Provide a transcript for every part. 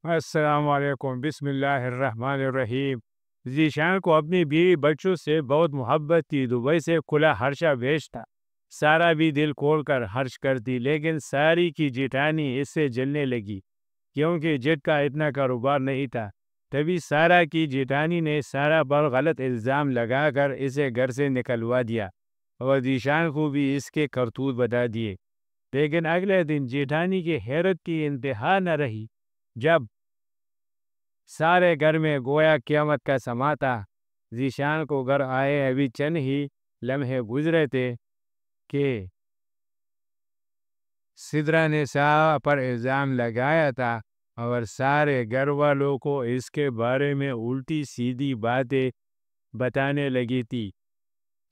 السلام علیکم، بسم اللہ الرحمن الرحیم۔ ذیشان کو اپنی بیوی بچوں سے بہت محبت تھی۔ دبئی سے کھلا ہرشا بھیج تھا۔ سارا بھی دل کھول کر ہرش کرتی، لیکن ساری کی جیٹھانی اس سے جلنے لگی کیونکہ جیٹ کا اتنا کاروبار نہیں تھا۔ تبھی سارا کی جیٹھانی نے سارا پر غلط الزام لگا کر اسے گھر سے نکلوا دیا اور ذیشان کو بھی اس کے کرتوت بتا دیے۔ لیکن اگلے دن جیٹھانی کی حیرت کی انتہا نہ رہی جب سارے گھر میں گویا قیامت کا سما تھا۔ ذیشان کو گھر آئے ابھی چند ہی لمحے گزرے تھے کہ سدرا نے سارا پر الزام لگایا تھا اور سارے گھر والوں کو اس کے بارے میں الٹی سیدھی باتیں بتانے لگی تھی۔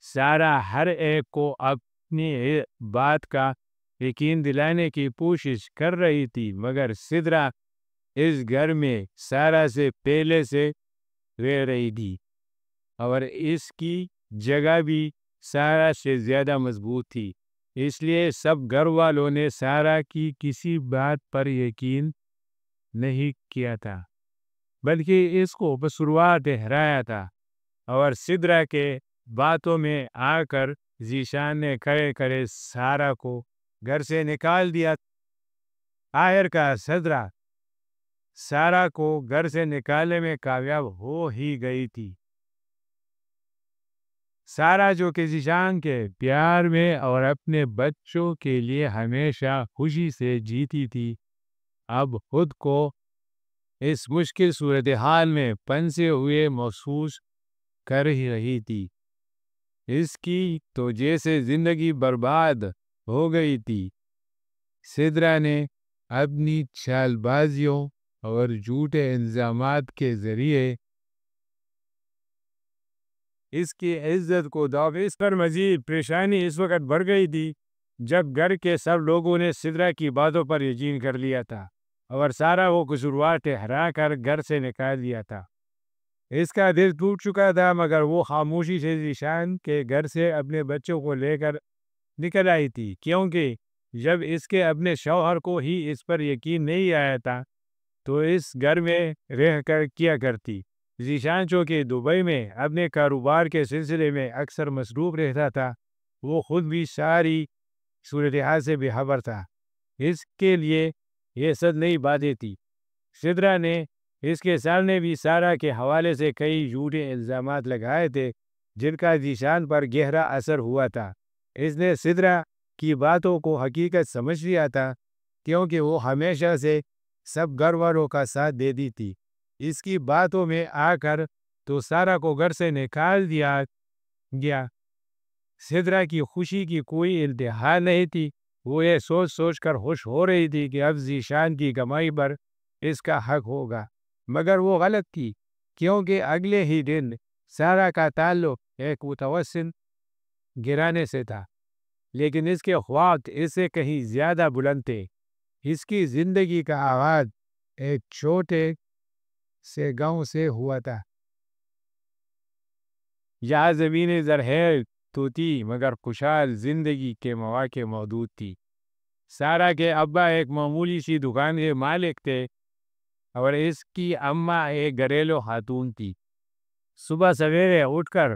سارا ہر ایک کو اپنی بات کا یقین دلانے کی کوشش کر رہی تھی، مگر سدرا اس گھر میں سارا سے پہلے سے رہ رہی تھی اور اس کی جگہ بھی سارا سے زیادہ مضبوط تھی۔ اس لیے سب گھر والوں نے سارا کی کسی بات پر یقین نہیں کیا تھا، بلکہ اس کو قصوروار ٹھہرایا تھا، اور سدرا کے باتوں میں آ کر ذیشان نے کھڑے کھڑے سارا کو گھر سے نکال دیا۔ آخر کا سدرا سارا کو گھر سے نکالنے میں کامیاب ہو ہی گئی تھی۔ سارا جو کہ ذیشان کے پیار میں اور اپنے بچوں کے لیے ہمیشہ خوشی سے جیتی تھی، اب خود کو اس مشکل صورتحال میں پھنسے ہوئے محسوس کر ہی رہی تھی۔ اس کی تو جیسے زندگی برباد ہو گئی تھی۔ سدرا نے اپنی چال بازیوں اور جھوٹے الزامات کے ذریعے اس کی عزت کو داغ۔ اس پر مزید پریشانی اس وقت بڑھ گئی تھی جب گھر کے سب لوگوں نے سدرا کی باتوں پر یقین کر لیا تھا اور سارا وہ قصوروار ٹھہرا کر گھر سے نکال دیا تھا۔ اس کا دل ٹوٹ چکا تھا، مگر وہ خاموشی سے ذیشان کے گھر سے اپنے بچوں کو لے کر نکل آئی تھی، کیونکہ جب اس کے اپنے شوہر کو ہی اس پر یقین نہیں آیا تھا تو اس گھر میں رہ کر کیا کرتی۔ ذیشان چونکہ دبئی میں اپنے کاروبار کے سلسلے میں اکثر مصروف رہتا تھا، وہ خود بھی ساری صورتحال سے بے خبر تھا۔ اس کے لیے یہ سب نئی باتیں تھی۔ سدرا نے اس کے سامنے بھی سارا کے حوالے سے کئی جھوٹے الزامات لگائے تھے جن کا ذیشان پر گہرا اثر ہوا تھا۔ اس نے سدرا کی باتوں کو حقیقت سمجھ لیا تھا، کیونکہ وہ ہمیشہ سے سب گھر والوں کا ساتھ دیتی تھی۔ اس کی باتوں میں آ کر تو سارا کو گھر سے نکال دیا گیا۔ سدرا کی خوشی کی کوئی انتہا نہیں تھی۔ وہ یہ سوچ سوچ کر خوش ہو رہی تھی کہ اب ذیشان کی کمائی پر اس کا حق ہوگا، مگر وہ غلط تھی، کیونکہ اگلے ہی دن سارا کا تعلق ایک متوسط گھرانے سے تھا، لیکن اس کے خواب اس سے کہیں زیادہ بلند تھے۔ اس کی زندگی کا آغاز ایک چھوٹے سے گاؤں سے ہوا تھا۔ یہاں زمینیں زرخیز تو تھی، مگر خوشحال زندگی کے مواقع موجود تھی۔ سارا کے ابا ایک معمولی سی دکان کے مالک تھے اور اس کی اماں ایک گھریلو خاتون تھی۔ صبح سویرے اٹھ کر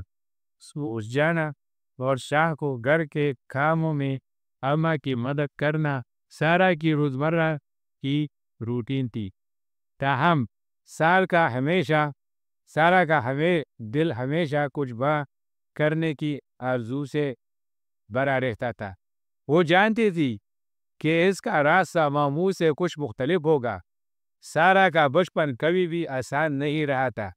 اس جانا اور شام کو گھر کے کاموں میں اماں کی مدد کرنا سارا کی روزمرہ کی روٹین تھی۔ تاہم سارا کا دل ہمیشہ کچھ کرنے کی آرزو سے بھرا رہتا تھا۔ وہ جانتی تھی کہ اس کا راستہ معمول سے کچھ مختلف ہوگا۔ سارا کا بچپن کبھی بھی آسان نہیں رہا تھا۔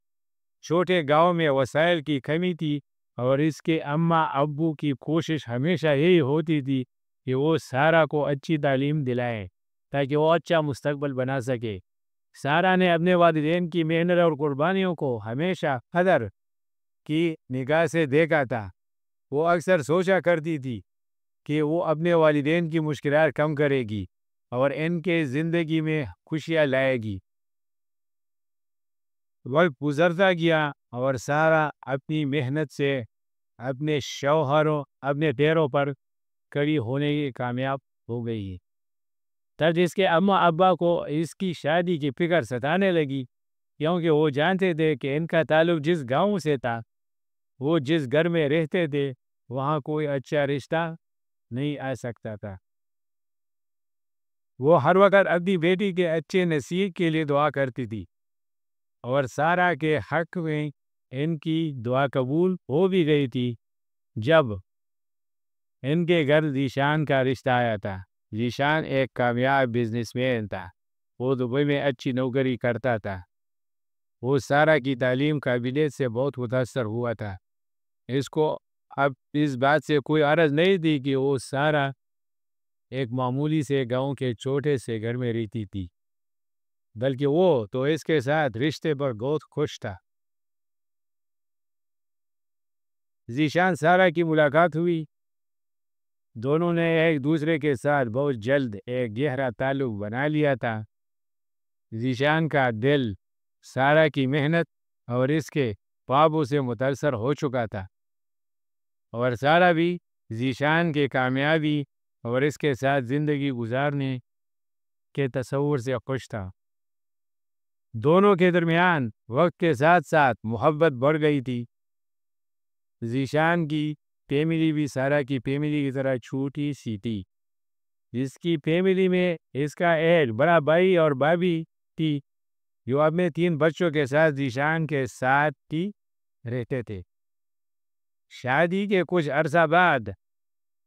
چھوٹے گاؤں میں وسائل کی کمی تھی اور اس کے اماں ابو کی کوشش ہمیشہ یہی ہوتی تھی کہ وہ سارا کو اچھی تعلیم دلائیں تاکہ وہ اچھا مستقبل بنا سکے۔ سارا نے اپنے والدین کی محنت اور قربانیوں کو ہمیشہ قدر کی نگاہ سے دیکھا تھا۔ وہ اکثر سوچا کرتی تھی کہ وہ اپنے والدین کی مشکلات کم کرے گی اور ان کے زندگی میں خوشیاں لائے گی۔ وقت گزرتا گیا اور سارا اپنی محنت سے اپنے پیروں پر کھڑی ہونے کی کامیاب ہو گئی۔ تب اس کے اماں ابا کو اس کی شادی کی فکر ستانے لگی، کیونکہ وہ جانتے تھے کہ ان کا تعلق جس گاؤں سے تھا، وہ جس گھر میں رہتے تھے، وہاں کوئی اچھا رشتہ نہیں آ سکتا تھا۔ وہ ہر وقت اپنی بیٹی کے اچھے نصیب کے لیے دعا کرتی تھی، اور سارا کے حق میں ان کی دعا قبول ہو بھی گئی تھی۔ جب ان کے گھر ذیشان کا رشتہ آیا تھا، ذیشان ایک کامیاب بزنس مین تھا، وہ دبئی میں اچھی نوکری کرتا تھا۔ وہ سارا کی تعلیم قابلیت سے بہت متاثر ہوا تھا۔ اس کو اب اس بات سے کوئی عرض نہیں تھی کہ وہ سارا ایک معمولی سے گاؤں کے چھوٹے سے گھر میں رہتی تھی، بلکہ وہ تو اس کے ساتھ رشتے پر بہت خوش تھا۔ ذیشان سارا کی ملاقات ہوئی، دونوں نے ایک دوسرے کے ساتھ بہت جلد ایک گہرا تعلق بنا لیا تھا۔ ذیشان کا دل سارا کی محنت اور اس کے خوابوں سے متاثر ہو چکا تھا، اور سارا بھی ذیشان کے کامیابی اور اس کے ساتھ زندگی گزارنے کے تصور سے خوش تھا۔ دونوں کے درمیان وقت کے ساتھ ساتھ محبت بڑھ گئی تھی۔ ذیشان کی فیملی بھی سارا کی فیملی کی طرح چھوٹی سی تھی۔ جس کی فیملی میں اس کا ایک بڑا بھائی اور بھابھی تھی، جو اپنے 3 بچوں کے ساتھ ذیشان کے ساتھ ہی رہتے تھے۔ شادی کے کچھ عرصہ بعد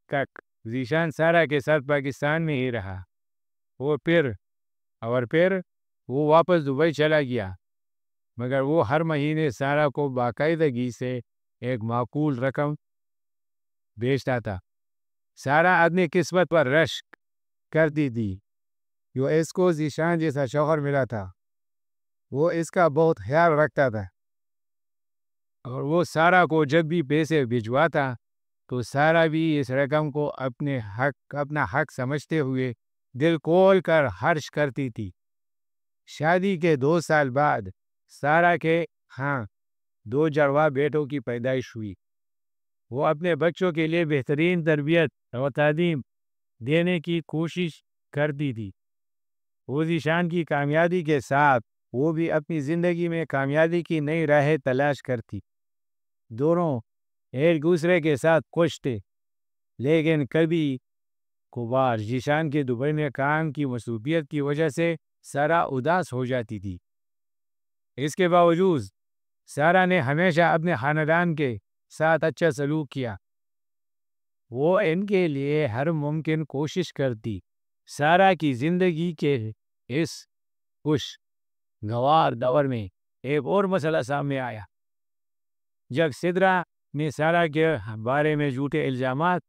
تک ذیشان سارا کے ساتھ پاکستان میں ہی رہا، پھر وہ واپس دبئی چلا گیا، مگر وہ ہر مہینے سارا کو باقاعدگی سے ایک معقول رقم بھیجتا تھا۔ سارا اپنی قسمت پر رشک کرتی تھی، جو اس کو ذیشان جیسا شوہر ملا تھا۔ وہ اس کا بہت خیال رکھتا تھا، اور وہ سارا کو جب بھی پیسے بھجواتا تو سارا بھی اس رقم کو اپنا حق سمجھتے ہوئے دل کھول کر خرچ کرتی تھی۔ شادی کے 2 سال بعد سارا کے 2 جڑواں بیٹوں کی پیدائش ہوئی۔ وہ اپنے بچوں کے لیے بہترین تربیت اور تعلیم دینے کی کوشش کرتی تھی۔ وہ ذیشان کی کامیابی کے ساتھ وہ بھی اپنی زندگی میں کامیابی کی نئی راہیں تلاش کرتی۔ دونوں ایک دوسرے کے ساتھ خوش تھے، لیکن کبھی کبھار ذیشان کے دبئی میں کام کی مصروفیت کی وجہ سے سارا اداس ہو جاتی تھی۔ اس کے باوجود سارا نے ہمیشہ اپنے خاندان کے ساتھ اچھا سلوک کیا۔ وہ ان کے لیے ہر ممکن کوشش کرتی۔ سارا کی زندگی کے اس خوشگوار دور میں ایک اور مسئلہ سامنے آیا۔ جب سدرا نے سارا کے بارے میں جھوٹے الزامات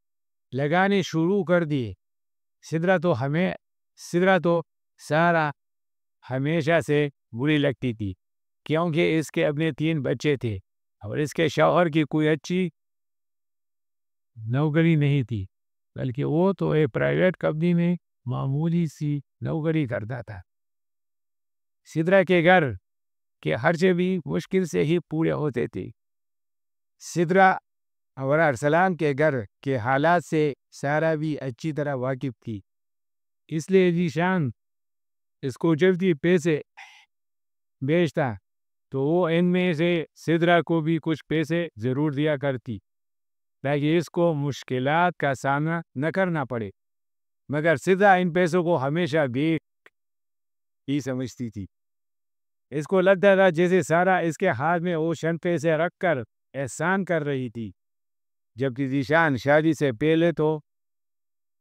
لگانے شروع کر دیے۔ سدرا تو سارا ہمیشہ سے بری لگتی تھی، کیونکہ اس کے اپنے 3 بچے تھے اور اس کے شوہر کی کوئی اچھی نوکری نہیں تھی، بلکہ وہ تو ایک پرائیویٹ کمپنی میں معمولی سی نوکری کرتا تھا۔ سدرا کے گھر کے خرچے بھی مشکل سے ہی پورے ہوتے تھے۔ سدرا اور ارسلان کے گھر کے حالات سے سارا بھی اچھی طرح واقف تھی، اس لیے ذیشان اس کو جب بھی پیسے بھیجتا تو وہ ان میں سے سدرا کو بھی کچھ پیسے ضرور دیا کرتی، تاکہ اس کو مشکلات کا سامنا نہ کرنا پڑے۔ مگر سدرا ان پیسوں کو ہمیشہ بھیک ہی سمجھتی تھی۔ اس کو لگتا تھا جیسے سارا اس کے ہاتھ میں وہ چند پیسے رکھ کر احسان کر رہی تھی، جبکہ ذیشان شادی سے پہلے تو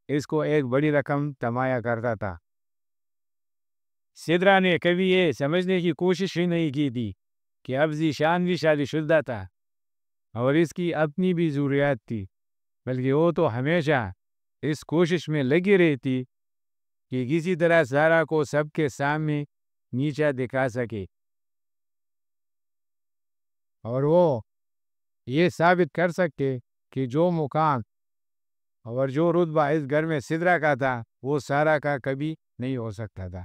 اس کو ایک بڑی رقم تمایا کرتا تھا۔ سدرا نے کبھی یہ سمجھنے کی کوشش ہی نہیں کی تھی کہ اب ذیشان بھی شادی شدہ تھا اور اس کی اپنی بھی ضروریات تھی، بلکہ وہ تو ہمیشہ اس کوشش میں لگی رہتی کہ کسی طرح سارا کو سب کے سامنے نیچا دکھا سکے، اور وہ یہ ثابت کر سکتے کہ جو مقام اور جو رتبہ اس گھر میں سدرا کا تھا وہ سارا کا کبھی نہیں ہو سکتا تھا۔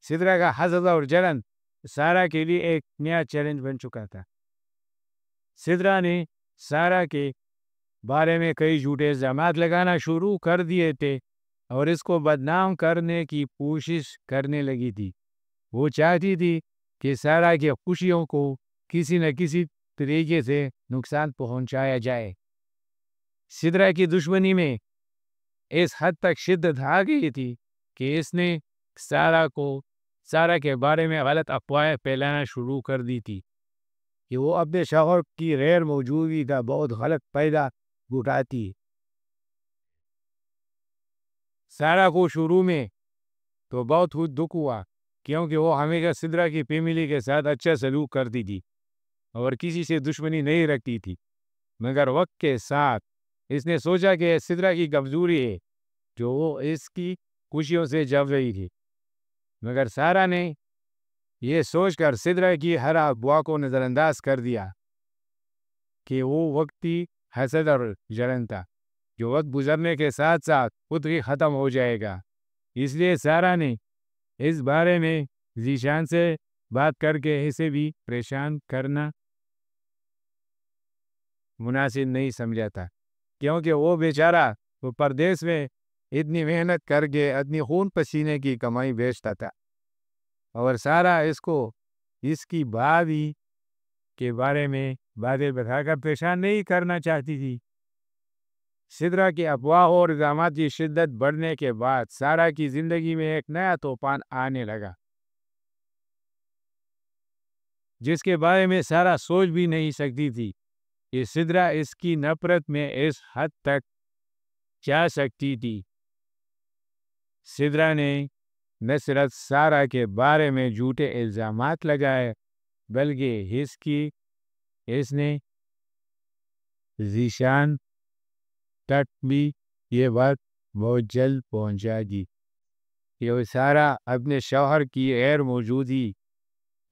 سدرا کا حسد اور جلن سارا کے لیے ایک نیا چیلنج بن چکا تھا۔ سدرا نے سارا کے بارے میں کئی جھوٹے الزامات لگانا شروع کر دیے تھے اور اس کو بدنام کرنے کی کوشش کرنے لگی تھی۔ وہ چاہتی تھی کہ سارا کی خوشیوں کو کسی نہ کسی طریقے سے نقصان پہنچایا جائے۔ سدرا کی دشمنی میں اس حد تک شدت آ گئی تھی کہ اس نے سارا کے بارے میں غلط افواہیں پھیلانا شروع کر دی تھی کہ وہ اپنے شوہر کی غیر موجودگی کا بہت غلط فائدہ اٹھاتی۔ سارا کو شروع میں تو بہت دکھ ہوا کیونکہ وہ ہمیشہ سدرا کی فیملی کے ساتھ اچھا سلوک کرتی تھی اور کسی سے دشمنی نہیں رکھتی تھی، مگر وقت کے ساتھ اس نے سوچا کہ سدرا کی کمزوری ہے جو وہ اس کی خوشیوں سے جل رہی تھی۔ مگر سارا نے یہ سوچ کر سدرا کی ہر افواہ کو نظر انداز کر دیا کہ وہ وقتی حسد اور جلن تھا جو وقت گزرنے کے ساتھ ساتھ خود ہی ختم ہو جائے گا۔ اس لیے سارا نے اس بارے میں ذیشان سے بات کر کے اسے بھی پریشان کرنا مناسب نہیں سمجھا تھا، کیونکہ وہ بیچارہ وہ پردیس میں اتنی محنت کر کے اتنی خون پسینے کی کمائی بیچتا تھا، اور سارا اس کو اس کی بھابھی کے بارے میں باتیں بتا کر پریشان نہیں کرنا چاہتی تھی۔ سدرا کے افواہ اور الزامات کی شدت بڑھنے کے بعد سارا کی زندگی میں ایک نیا طوفان آنے لگا جس کے بارے میں سارا سوچ بھی نہیں سکتی تھی کہ سدرا اس کی نفرت میں اس حد تک جا سکتی تھی۔ سدرا نے نہ صرف سارا کے بارے میں جھوٹے الزامات لگائے بلکہ اس نے ذیشان تک بھی یہ بات بہت جلد پہنچا دی کہ وہ سارا اپنے شوہر کی غیر موجودگی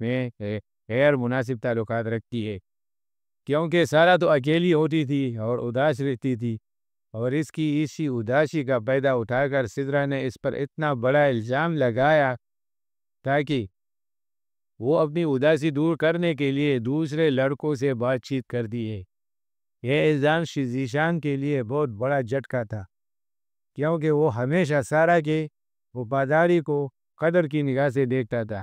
میں غیر مناسب تعلقات رکھتی ہے، کیونکہ سارا تو اکیلی ہوتی تھی اور اداس رہتی تھی، اور اس کی اسی اداسی کا فائدہ اٹھا کر سدرا نے اس پر اتنا بڑا الزام لگایا تاکہ وہ اپنی اداسی دور کرنے کے لیے دوسرے لڑکوں سے بات چیت کرتی ہے۔ یہ الزام ذیشان کے لیے بہت بڑا جھٹکا تھا، کیونکہ وہ ہمیشہ سارا کے وفاداری کو قدر کی نگاہ سے دیکھتا تھا۔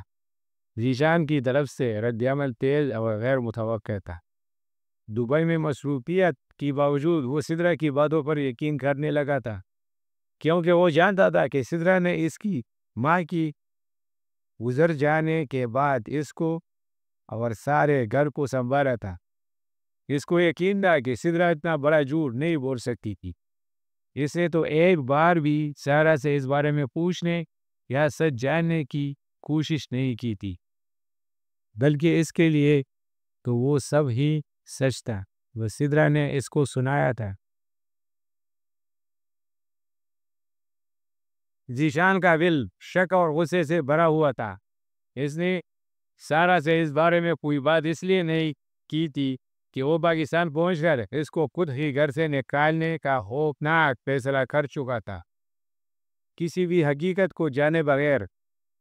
ذیشان کی طرف سے رد عمل تیز اور غیر متوقع تھا۔ دبئی میں مصروفیت کے باوجود وہ سدرا کی باتوں پر یقین کرنے لگا تھا، کیونکہ وہ جانتا تھا کہ سدرا نے اس کی ماں کی گزر جانے کے بعد اس کو اور سارے گھر کو سنبھالا تھا۔ اس کو یقین تھا کہ سدرا اتنا بڑا جھوٹ نہیں بول سکتی تھی۔ اس نے تو ایک بار بھی سارا سے اس بارے میں پوچھنے یا سچ جاننے کی کوشش نہیں کی تھی، بلکہ اس کے لیے تو وہ سب ہی سچ تھا۔ وہ سدرا نے اس کو سنایا تھا۔ ذیشان کا دل شک اور غصے سے بھرا ہوا تھا۔ اس نے سارا سے اس بارے میں کوئی بات اس لیے نہیں کی تھی کہ وہ پاکستان پہنچ کر اس کو خود ہی گھر سے نکالنے کا خوفناک فیصلہ کر چکا تھا۔ کسی بھی حقیقت کو جانے بغیر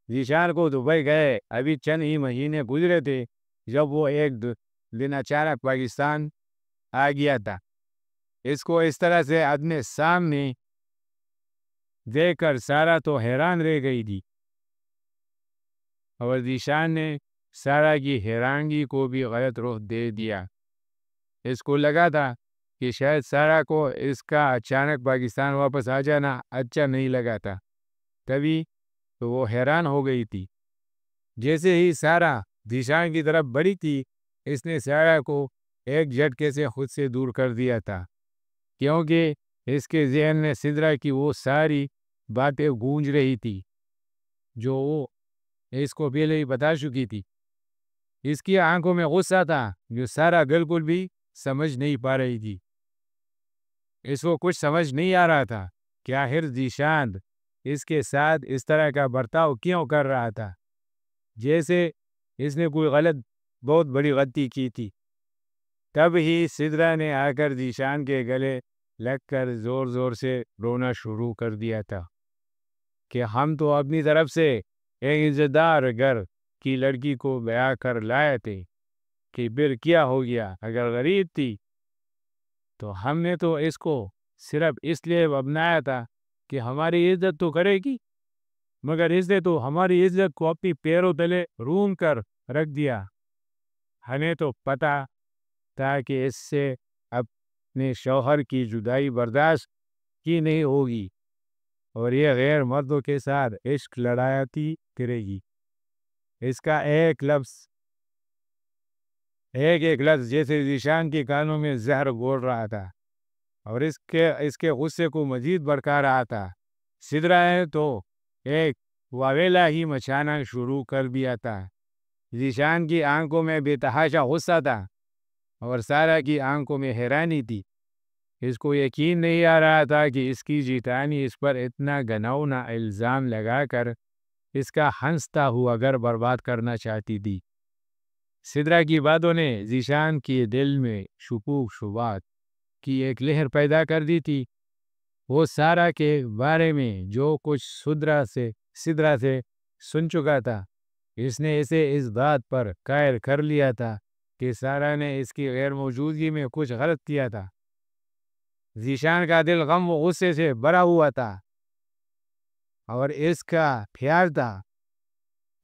ذیشان کو دبئی گئے ابھی چند ہی مہینے گزرے تھے جب وہ ایک دن اچانک پاکستان آ گیا تھا۔ اس کو اس طرح سے اپنے سامنے دیکھ کر سارا تو حیران رہ گئی تھی، اور ذیشان نے سارا کی حیرانگی کو بھی غلط رخ دے دیا۔ اس کو لگا تھا کہ شاید سارا کو اس کا اچانک پاکستان واپس آ جانا اچھا نہیں لگا تھا، تبھی تو وہ حیران ہو گئی تھی۔ جیسے ہی سارا ذیشان کی طرف بڑھی تھی، اس نے سارا کو ایک جھٹکے سے خود سے دور کر دیا تھا، کیونکہ اس کے ذہن میں سدرا کی وہ ساری باتیں گونج رہی تھی جو وہ اس کو پہلے ہی بتا چکی تھی۔ اس کی آنکھوں میں غصہ تھا جو سارا بالکل بھی سمجھ نہیں پا رہی تھی۔ اس کو کچھ سمجھ نہیں آ رہا تھا کہ آخر ذیشان اس کے ساتھ اس طرح کا برتاؤ کیوں کر رہا تھا، جیسے اس نے کوئی بہت بڑی غلطی کی تھی۔ تب ہی سدرا نے آ کر ذیشان کے گلے لگ کر زور زور سے رونا شروع کر دیا تھا کہ ہم تو اپنی طرف سے ایک عزت دار گھر کی لڑکی کو بیاہ کر لائے تھے، کہ پھر کیا ہو گیا؟ اگر غریب تھی تو ہم نے تو اس کو صرف اس لیے اپنایا تھا کہ ہماری عزت تو کرے گی، مگر اس نے تو ہماری عزت کو اپنی پیروں تلے رون کر رکھ دیا۔ ہمیں تو پتا تھا کہ اس سے اپنے شوہر کی جدائی برداشت کی نہیں ہوگی اور یہ غیر مردوں کے ساتھ عشق لڑاتی کرے گی۔ اس کا ایک لفظ جیسے ذیشان کے کانوں میں زہر گھول رہا تھا اور اس کے غصے کو مزید بڑھا رہا تھا۔ سدرا نے تو ایک واویلا ہی مچانا شروع کر دیا تھا۔ ذیشان کی آنکھوں میں بے تحاشا غصہ تھا اور سارا کی آنکھوں میں حیرانی تھی۔ اس کو یقین نہیں آ رہا تھا کہ اس کی جیتانی اس پر اتنا گھناؤنا الزام لگا کر اس کا ہنستا ہوا گھر برباد کرنا چاہتی تھی۔ سدرا کی باتوں نے ذیشان کے دل میں شکوک شبہات کی ایک لہر پیدا کر دی تھی۔ وہ سارا کے بارے میں جو کچھ سدرا سے سن چکا تھا، اس نے اسے اس بات پر قائل کر لیا تھا کہ سارا نے اس کی غیر موجودگی میں کچھ غلط کیا تھا۔ ذیشان کا دل غم و غصے سے بھرا ہوا تھا اور اس کا خیال تھا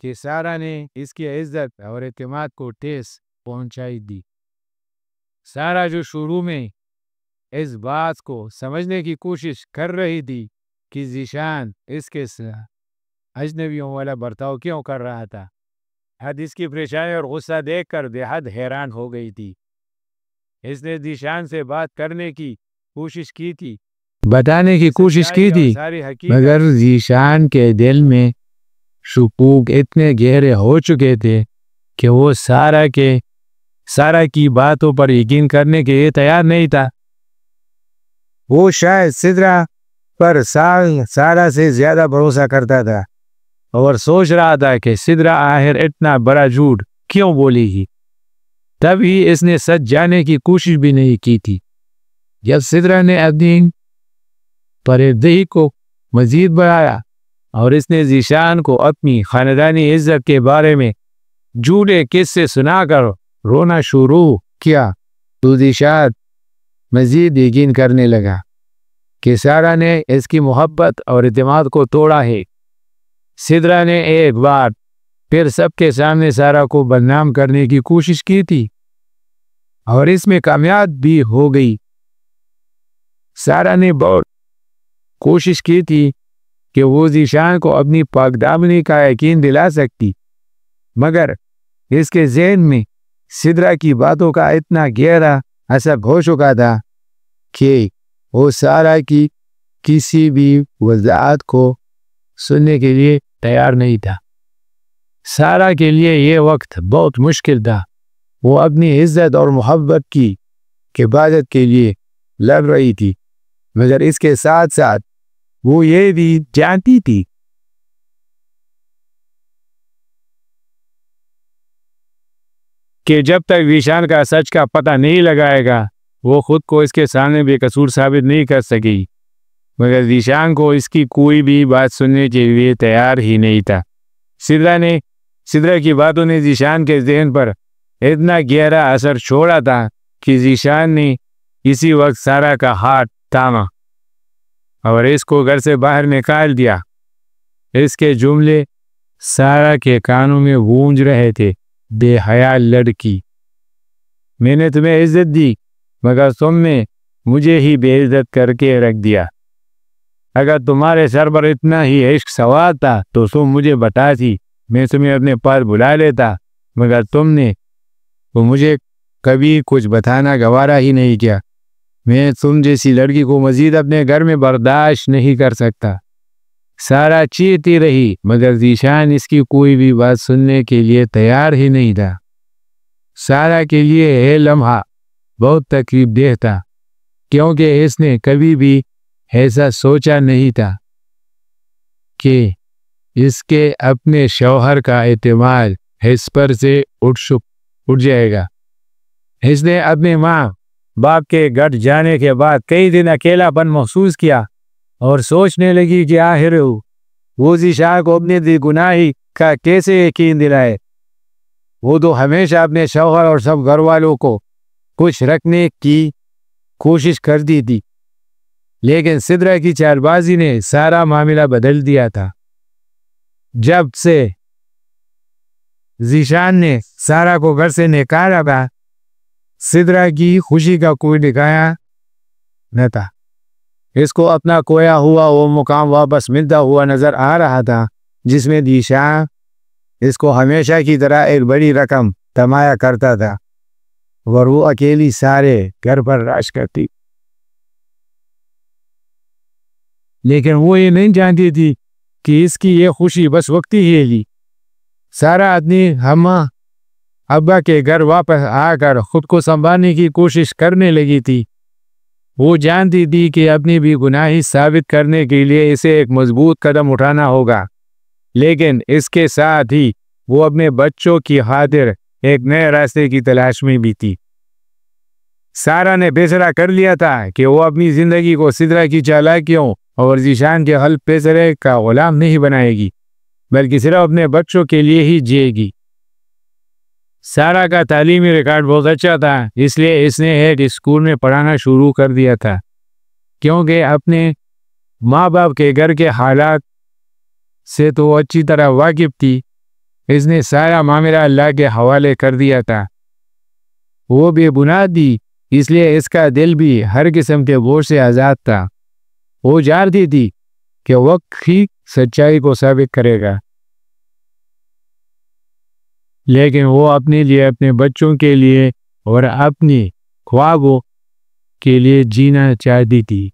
کہ سارا نے اس کی عزت اور اعتماد کو ٹھیس پہنچائی دی۔ سارا جو شروع میں اس بات کو سمجھنے کی کوشش کر رہی تھی کہ ذیشان اس کے اجنبیوں والا برتاؤ کیوں کر رہا تھا، حد اس کی پریشانی اور غصہ دیکھ کر بے حد حیران ہو گئی تھی۔ اس نے ذیشان سے بات کرنے کی کوشش کی تھی، بتانے کی کوشش کی تھی، مگر ذیشان کے دل میں شکوک اتنے گہرے ہو چکے تھے کہ وہ سارا کی باتوں پر یقین کرنے کے لیے تیار نہیں تھا۔ وہ شاید سدرا پر سارا سے زیادہ بھروسہ کرتا تھا اور سوچ رہا تھا کہ سدرا آخر اتنا بڑا جھوٹ کیوں بولے گی۔ تب ہی اس نے سچ جاننے کی کوشش بھی نہیں کی تھی۔ جب سدرا نے اپنی پردگی کو مزید بڑھایا اور اس نے ذیشان کو اپنی خاندانی عزت کے بارے میں جھوٹے قصے سنا کر رونا شروع کیا تو ذیشان مزید یقین کرنے لگا کہ سارا نے اس کی محبت اور اعتماد کو توڑا ہے۔ سدرا نے ایک بار پھر سب کے سامنے سارا کو بدنام کرنے کی کوشش کی تھی اور اس میں کامیاب بھی ہو گئی۔ سارا نے بہت کوشش کی تھی کہ وہ ذیشان کو اپنی پاک دامنی کا یقین دلا سکتی، مگر اس کے ذہن میں سدرا کی باتوں کا اتنا گہرا اثر ہو چکا تھا کہ وہ سارا کی کسی بھی وضاحت کو سننے کے لیے تیار نہیں تھا۔ سارا کے لیے یہ وقت بہت مشکل تھا۔ وہ اپنی عزت اور محبت کی حفاظت کے لیے لڑ رہی تھی، مگر اس کے ساتھ ساتھ وہ یہ بھی جانتی تھی کہ جب تک ذیشان کا سچ کا پتہ نہیں لگائے گا وہ خود کو اس کے سامنے بے قصور ثابت نہیں کر سکے، مگر ذیشان کو اس کی کوئی بھی بات سننے کے لیے تیار ہی نہیں تھا۔ سدرا کی باتوں نے ذیشان کے ذہن پر اتنا گہرا اثر چھوڑا تھا کہ ذیشان نے اسی وقت سارا کا ہاتھ تھاما اور اس کو گھر سے باہر نکال دیا۔ اس کے جملے سارا کے کانوں میں گونج رہے تھے، بے حیا لڑکی، میں نے تمہیں عزت دی مگر تم نے مجھے ہی بے عزت کر کے رکھ دیا۔ اگر تمہارے سر پر اتنا ہی عشق سوار تھا تو تم مجھے بتاتی، میں تمہیں اپنے پاس بلا لیتا، مگر تم نے مجھے کبھی کچھ بتانا گوارا ہی نہیں کیا۔ میں تم جیسی لڑکی کو مزید اپنے گھر میں برداشت نہیں کر سکتا۔ سارا چیختی رہی مگر ذیشان اس کی کوئی بھی بات سننے کے لیے تیار ہی نہیں تھا۔ سارا کے لیے یہ لمحہ بہت تکلیف دہ تھا کیونکہ اس نے کبھی بھی ایسا سوچا نہیں تھا کہ اس کے اپنے شوہر کا اعتماد اس پر سے اٹھ جائے گا۔ اس نے اپنے ماں باپ کے گھر جانے کے بعد کئی دن اکیلا پن محسوس کیا اور سوچنے لگی کہ آخر وہ ذیشان کو اپنی گناہی کا کیسے یقین دلائے۔ وہ تو ہمیشہ اپنے شوہر اور سب گھر والوں کو خوش رکھنے کی کوشش کرتی تھی، لیکن سدرا کی چال بازی نے سارا معاملہ بدل دیا تھا۔ جب سے ذیشان نے سارا کو گھر سے نکالا تھا، سدرا کی خوشی کا کوئی ٹھکانا نہ تھا۔ اس کو اپنا کھویا ہوا وہ مقام واپس ملتا ہوا نظر آ رہا تھا جس میں ذیشان اس کو ہمیشہ کی طرح ایک بڑی رقم تمایا کرتا تھا اور وہ اکیلی سارے گھر پر راج کرتی۔ لیکن وہ یہ نہیں جانتی تھی کہ اس کی یہ خوشی بس وقتی ہی تھی۔ سارا اپنی ہمہ ابا کے گھر واپس آ کر خود کو سنبھالنے کی کوشش کرنے لگی تھی۔ وہ جانتی تھی کہ اپنی بھی گناہی ثابت کرنے کے لیے اسے ایک مضبوط قدم اٹھانا ہوگا، لیکن اس کے ساتھ ہی وہ اپنے بچوں کی خاطر ایک نئے راستے کی تلاش میں بھی تھی۔ سارا نے فیصلہ کر لیا تھا کہ وہ اپنی زندگی کو سدرا کی چالاکیوں اور ذیشان کے حلف فیصلے کا غلام نہیں بنائے گی، بلکہ صرف اپنے بچوں کے لیے ہی جیے گی۔ سارا کا تعلیمی ریکارڈ بہت اچھا تھا، اس لیے اس نے ایک اسکول میں پڑھانا شروع کر دیا تھا۔ کیونکہ اپنے ماں باپ کے گھر کے حالات سے تو وہ اچھی طرح واقف تھی، اس نے سارا معاملہ اللہ کے حوالے کر دیا تھا۔ وہ بے بنیاد تھی، اس لیے اس کا دل بھی ہر قسم کے بوجھ سے آزاد تھا۔ وہ جانتی تھی کہ وقت ہی سچائی کو ثابت کرے گا، لیکن وہ اپنے لیے، اپنے بچوں کے لیے اور اپنی خوابوں کے لیے جینا چاہتی تھی۔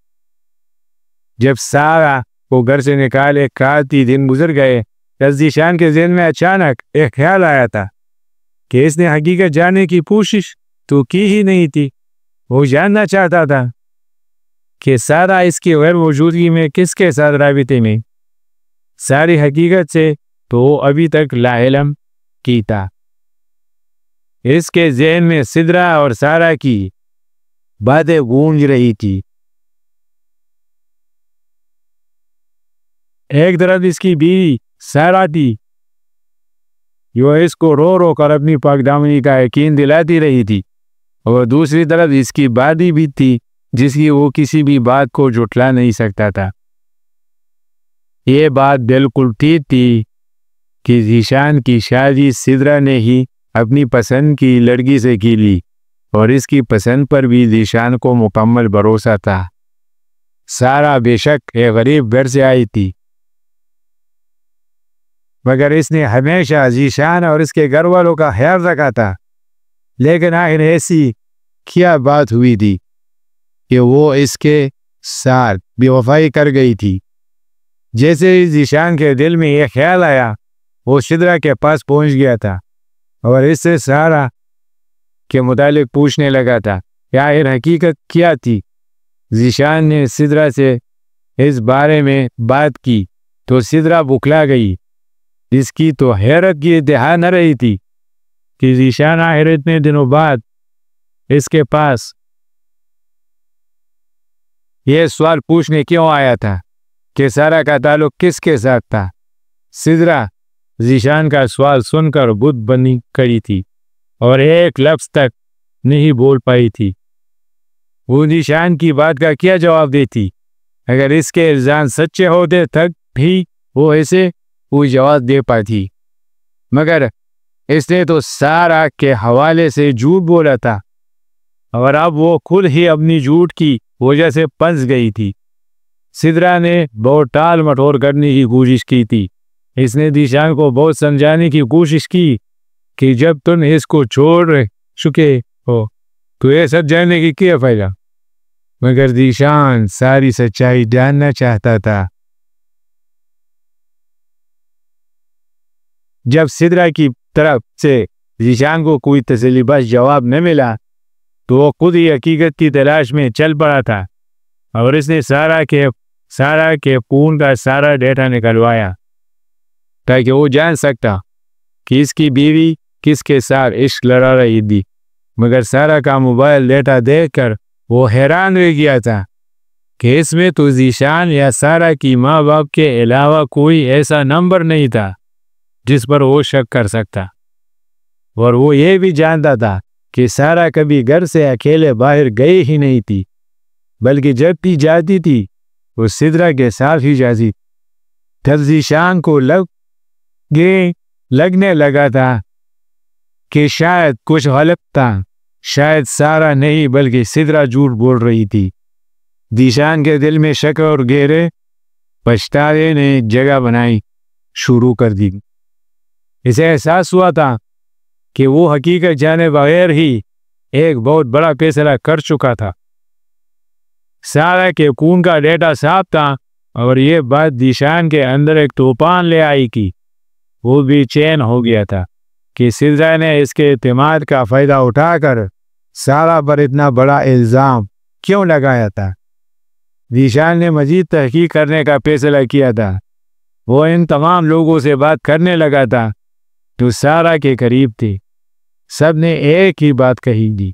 جب سارا کو گھر سے نکالے کافی دن گزر گئے، ذیشان کے ذہن میں اچانک ایک خیال آیا تھا کہ اس نے حقیقت جاننے کی کوشش تو کی ہی نہیں تھی۔ وہ جاننا چاہتا تھا کہ سارا اس کی غیر موجودگی میں کس کے ساتھ رابطے میں۔ ساری حقیقت سے تو وہ ابھی تک لا علم کی تھا۔ اس کے ذہن میں سدرا اور سارا کی باتیں گونج رہی تھی۔ ایک طرف اس کی بیوی سارا تھی جو اس کو رو رو کر اپنی پاک دامنی کا یقین دلاتی رہی تھی، اور دوسری طرف اس کی بادی بھی تھی جس کی وہ کسی بھی بات کو جھٹلا نہیں سکتا تھا۔ یہ بات بالکل ٹھیک تھی کہ ذیشان کی شادی سدرا نے ہی اپنی پسند کی لڑکی سے کی لی، اور اس کی پسند پر بھی ذیشان کو مکمل بھروسہ تھا۔ سارا بے شک ایک غریب گھر سے آئی تھی، مگر اس نے ہمیشہ ذیشان اور اس کے گھر والوں کا خیال رکھا تھا۔ لیکن آخر ایسی کیا بات ہوئی تھی کہ وہ اس کے ساتھ بے وفائی کر گئی تھی؟ جیسے ہی ذیشان کے دل میں یہ خیال آیا، وہ سدرا کے پاس پہنچ گیا تھا اور اس سے سارا کے متعلق پوچھنے لگا تھا کہ آخر حقیقت کیا تھی۔ ذیشان نے سدرا سے اس بارے میں بات کی تو سدرا بکھلا گئی۔ اس کی تو حیرت کی انتہا نہ رہی تھی کہ ذیشان آخر اتنے دنوں بعد اس کے پاس یہ سوال پوچھنے کیوں آیا تھا کہ سارا کا تعلق کس کے ساتھ تھا۔ سدرا ذیشان کا سوال سن کر بت بنی کھڑی تھی اور ایک لفظ تک نہیں بول پائی تھی۔ وہ ذیشان کی بات کا کیا جواب دیتی؟ اگر اس کے الزام سچے ہوتے تک بھی وہ اسے کوئی جواب دے پاتی، مگر اس نے تو سارا کے حوالے سے جھوٹ بولا تھا، اور اب وہ خود ہی اپنی جھوٹ کی وجہ سے پھنس گئی تھی۔ سدرا نے بہت ٹال مٹول کرنے کی کوشش کی تھی۔ اس نے ذیشان کو بہت سمجھانے کی کوشش کی کہ جب تم اس کو چھوڑ چکے ہو تو یہ سب جاننے کی کیا فائدہ، مگر ذیشان ساری سچائی جاننا چاہتا تھا۔ جب سدرا کی طرف سے ذیشان کو کوئی تسلی بخش جواب نہ ملا تو وہ خود ہی حقیقت کی تلاش میں چل پڑا تھا، اور اس نے سارا کے فون کا سارا ڈیٹا نکلوایا تاکہ وہ جان سکتا کہ اس کی بیوی کس کے ساتھ عشق لڑا رہی تھی۔ مگر سارا کا موبائل ڈیٹا دیکھ کر وہ حیران رہ گیا تھا کہ اس میں تو ذیشان یا سارا کی ماں باپ کے علاوہ کوئی ایسا نمبر نہیں تھا جس پر وہ شک کر سکتا، اور وہ یہ بھی جانتا تھا کہ سارا کبھی گھر سے اکیلے باہر گئی ہی نہیں تھی۔ بلکہ جب بھی جاتی تھی وہ سدرا کے ساتھ ہی جاتی۔ تب ذیشان کو لگنے لگا تھا کہ شاید کچھ غلط تھا، شاید سارا نہیں بلکہ سدرا جھوٹ بول رہی تھی۔ ذیشان کے دل میں شک اور گہرے پچھتاوے نے جگہ بنائی شروع کر دی۔ اسے احساس ہوا تھا کہ وہ حقیقت جانے بغیر ہی ایک بہت بڑا فیصلہ کر چکا تھا۔ سارا کے خون کا ڈیٹا صاف تھا اور یہ بات ذیشان کے اندر ایک طوفان لے آئی کہ وہ بے چین ہو گیا تھا کہ سدرا نے اس کے اعتماد کا فائدہ اٹھا کر سارا پر اتنا بڑا الزام کیوں لگایا تھا۔ ذیشان نے مزید تحقیق کرنے کا فیصلہ کیا تھا۔ وہ ان تمام لوگوں سے بات کرنے لگا تھا جو سارا کے قریب تھے۔ سب نے ایک ہی بات کہی تھی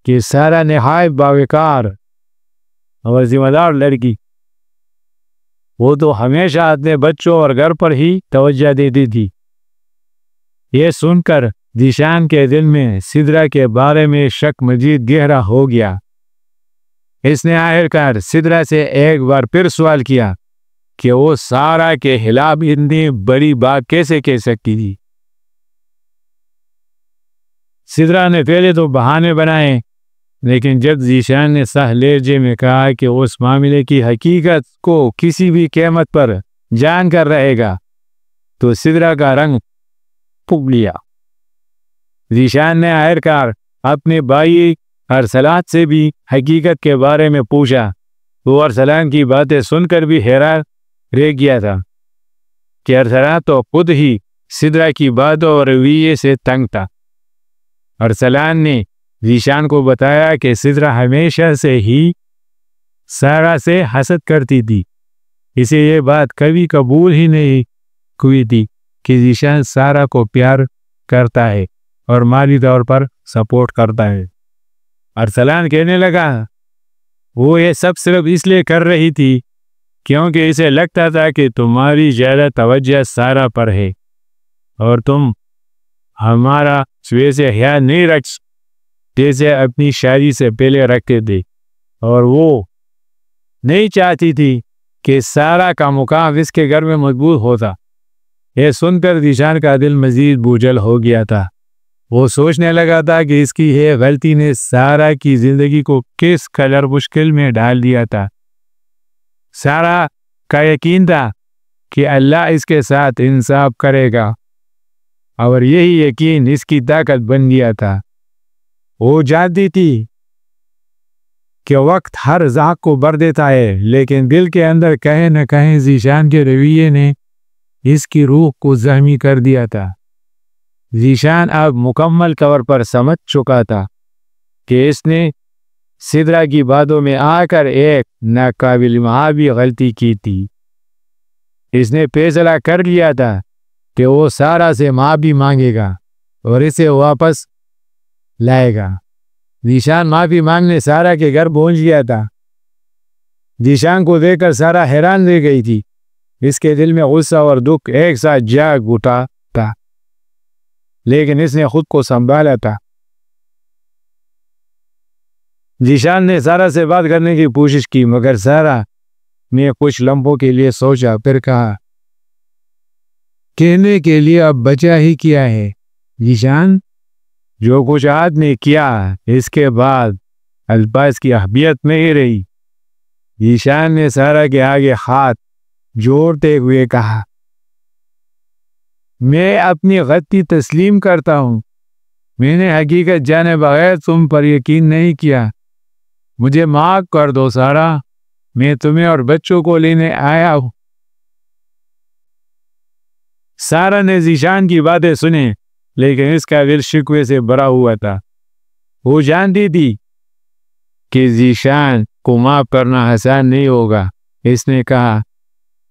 کہ سارا نہایت باوقار اور ذمہ دار لڑکی، وہ تو ہمیشہ اپنے بچوں اور گھر پر ہی توجہ دیتی تھی۔ یہ سن کر ذیشان کے دل میں سدرا کے بارے میں شک مزید گہرا ہو گیا۔ اس نے آخرکار سدرا سے ایک بار پھر سوال کیا کہ وہ سارا کے خلاف اتنی بڑی بات کیسے کہہ سکتی تھی۔ سدرا نے پہلے تو بہانے بنائے، لیکن جب ذیشان نے صاف لہجے میں کہا کہ اس معاملے کی حقیقت کو کسی بھی قیمت پر جان کر رہے گا تو سدرا کا رنگ پھک لیا۔ ذیشان نے آخرکار اپنے بھائی ارسلان سے بھی حقیقت کے بارے میں پوچھا۔ وہ ارسلان کی باتیں سن کر بھی حیران رہ گیا تھا کہ ارسلان تو خود ہی سدرا کی باتوں اور رویے سے تنگ تھا۔ ارسلان نے ذیشان کو بتایا کہ سدرا ہمیشہ سے ہی سارا سے حسد کرتی تھی۔ اسے یہ بات کبھی قبول ہی نہیں ہوئی تھی کہ ذیشان سارا کو پیار کرتا ہے اور مالی طور پر سپورٹ کرتا ہے۔ ارسلان کہنے لگا وہ یہ سب صرف اس لیے کر رہی تھی کیونکہ اسے لگتا تھا کہ تمہاری زیادہ توجہ سارا پر ہے اور تم ہمارا ویسے خیال نہیں رکھ جیسے اپنی شادی سے پہلے رکھتے تھے، اور وہ نہیں چاہتی تھی کہ سارا کا مقام اس کے گھر میں مضبوط ہوتا۔ یہ سن کر ذیشان کا دل مزید بوجھل ہو گیا تھا۔ وہ سوچنے لگا تھا کہ اس کی یہ غلطی نے سارا کی زندگی کو کس قدر مشکل میں ڈال دیا تھا۔ سارا کا یقین تھا کہ اللہ اس کے ساتھ انصاف کرے گا، اور یہی یقین اس کی طاقت بن گیا تھا۔ وہ جانتی تھی کہ وقت ہر ذات کو بھر دیتا ہے، لیکن دل کے اندر کہیں نہ کہیں ذیشان کے رویے نے اس کی روح کو زخمی کر دیا تھا۔ ذیشان اب مکمل طور پر سمجھ چکا تھا کہ اس نے سدرا کی باتوں میں آ کر ایک ناقابل معافی غلطی کی تھی۔ اس نے فیصلہ کر لیا تھا کہ وہ سارا سے معافی مانگے گا اور اسے واپس لائے گا۔ ذیشان معافی مانگنے سارا کے گھر پہنچ گیا تھا۔ ذیشان کو دیکھ کر سارا حیران رہ گئی تھی۔ اس کے دل میں غصہ اور دکھ ایک ساتھ جاگ اٹھا تھا، لیکن اس نے خود کو سنبھالا تھا۔ ذیشان نے سارا سے بات کرنے کی کوشش کی، مگر سارا نے کچھ لمحوں کے لیے سوچا، پھر کہا، کہنے کے لیے اب بچا ہی کیا ہے ذیشان؟ جو کچھ آپ نے کیا اس کے بعد الفاظ کی اہمیت نہیں رہی۔ ذیشان نے سارا کے آگے ہاتھ جوڑتے ہوئے کہا، میں اپنی غلطی تسلیم کرتا ہوں۔ میں نے حقیقت جانے بغیر تم پر یقین نہیں کیا۔ مجھے معاف کر دو سارا، میں تمہیں اور بچوں کو لینے آیا ہوں۔ سارا نے ذیشان کی باتیں سنیں، لیکن اس کا دل شکوے سے بھرا ہوا تھا۔ وہ جانتی تھی کہ ذیشان کو معاف کرنا آسان نہیں ہوگا۔ اس نے کہا،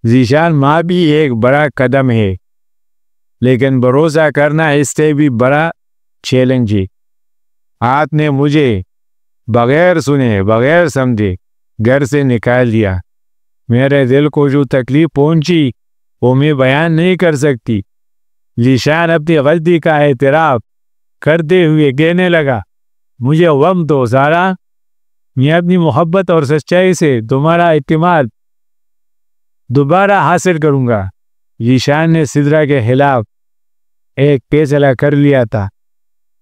ذیشان معافی ایک بڑا قدم ہے، لیکن بھروسہ کرنا اس سے بھی بڑا چیلنج ہے۔ آپ نے مجھے بغیر سنے بغیر سمجھے گھر سے نکال دیا۔ میرے دل کو جو تکلیف پہنچی وہ میں بیان نہیں کر سکتی۔ ذیشان اپنی غلطی کا اعتراف کرتے ہوئے کہنے لگا، مجھے وقت دو سارا، میں اپنی محبت اور سچائی سے تمہارا اعتماد دوبارہ حاصل کروں گا۔ ذیشان نے سدرا کے خلاف ایک فیصلہ کر لیا تھا۔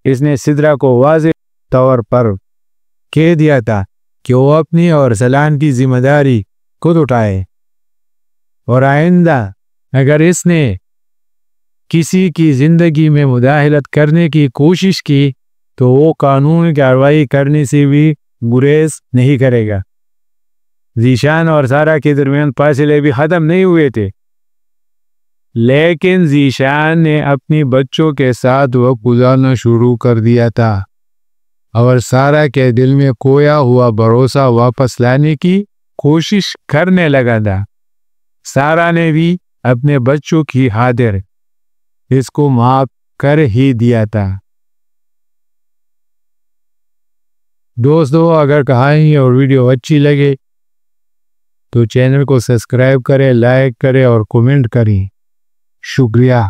اس نے سدرا کو واضح طور پر کہہ دیا تھا کہ وہ اپنی اور سلان کی ذمہ داری خود اٹھائے، اور آئندہ اگر اس نے کسی کی زندگی میں مداخلت کرنے کی کوشش کی تو وہ قانونی کارروائی کرنے سے بھی گریز نہیں کرے گا۔ ذیشان اور سارا کے درمیان فاصلے بھی ختم نہیں ہوئے تھے، لیکن ذیشان نے اپنی بچوں کے ساتھ وقت گزارنا شروع کر دیا تھا اور سارا کے دل میں کھویا ہوا بھروسہ واپس لانے کی کوشش کرنے لگا تھا۔ سارا نے بھی اپنے بچوں کی خاطر اس کو معاف کر ہی دیا تھا۔ دوستو، اگر کہانی اور ویڈیو اچھی لگے تو چینل کو سبسکرائب کریں، لائک کریں اور کمنٹ کریں۔ شکریہ۔